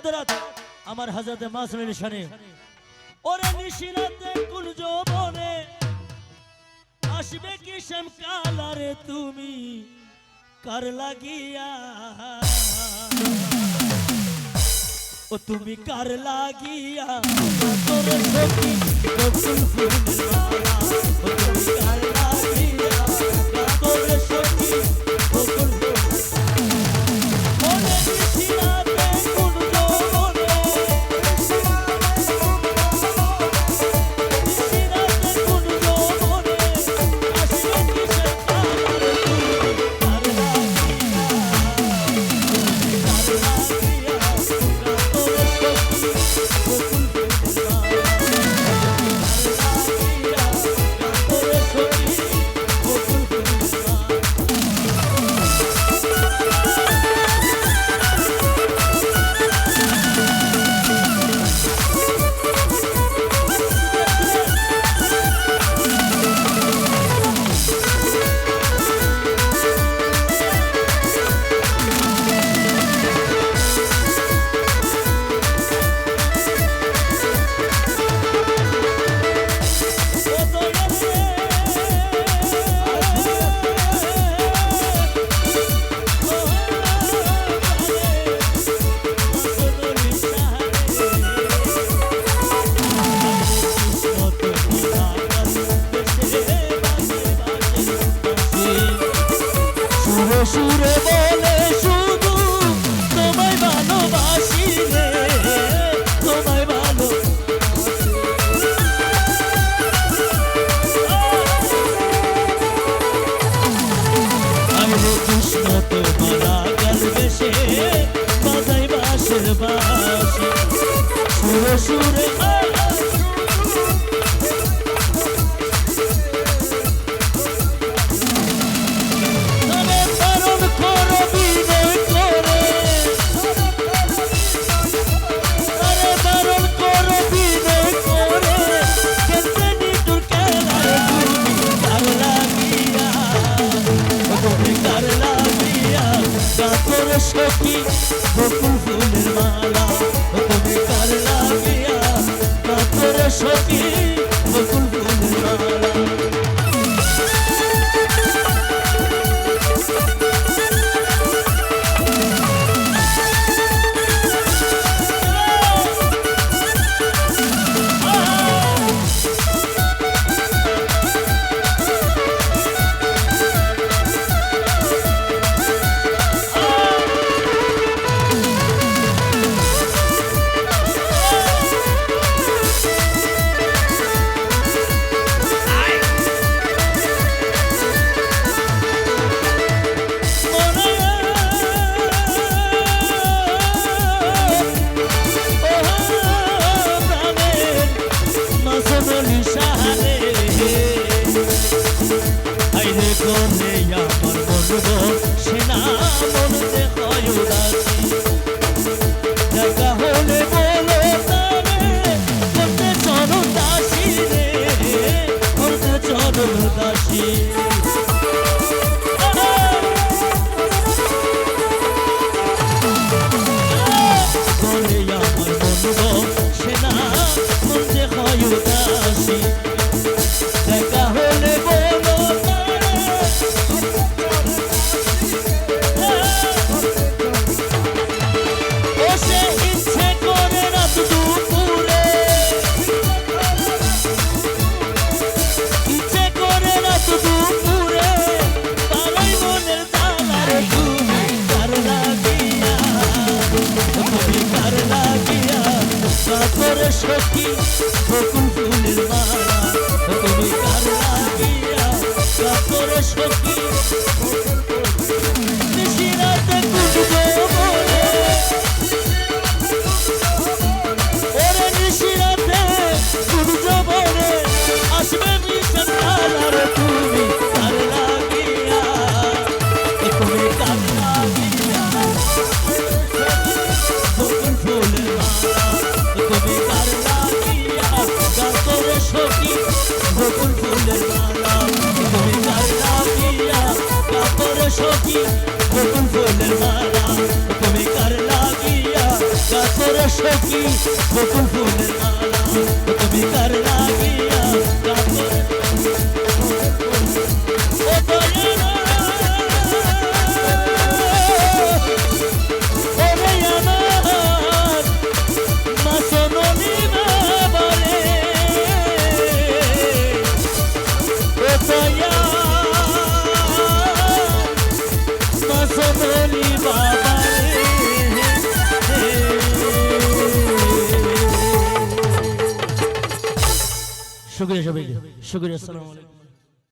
মধ্যরাত আমার হাজরতে মাসুমের শানে ওরে নিশিরাতে কোন যৌবনে আসবে কি শ্যাম কালারে তুমি কার লাগিয়া ও তুমি কার লাগিয়া তোর সখী বকুল ফুলের মালা ও তুমি কার লাগিয়া তোর সখী বকুল ওরে নিশিরাতে কোন যৌবনে নিশিরাতে কোন যৌবনে আসবে কি শ্যাম কালারে তুমি কার লাগিয়া সুরে বলে শুধু তোমায় ভালোবাসি রে তোমায় ভালো আরে কৃষ্ণ তোমারা গাল বেশে বাজাই বাঁশের বাঁশি সুরে সুরে সখী বকুল ফুলের মালা তুমি কার লাগিয়া তোর সখী বকুল ফুলের মালা কোনে আমার মন সেনা মনতে হয় উদাসী দেখা হলে বলো তারে করতে চরণ দাসী রে করতে চরণ দাসী কোনে আমার মন সেনা মনতে হয় উদাসী দেখা হলে বলো সখী বকুল ফুলের মালা তুমি কার লাগিয়া তোর সখী নিশিরাতে কোন যৌবনে ওরে নিশিরাতে কোন যৌবনে আসবে মিশন কালারে তুমি কার লাগিয়া তুমি কার লাগিয়া বকুল ফুলের মালা তুমি কার লাগিয়া তোর সখী বকুল ফুলের মালা তুমি কার লাগিয়া তোর সখী বকুল ফুলের মালা তুমি কার লাগিয়া তোর সখী বকুল ফুলের মালা তুমি কার লাগিয়া কাতরে ও দয়াল ওরে আমার মাসননি বাবারে ও দয়াল মাসননি বাবারে শুকরিয়া সবাইকে শুকরিয়া আসসালামু আলাইকুম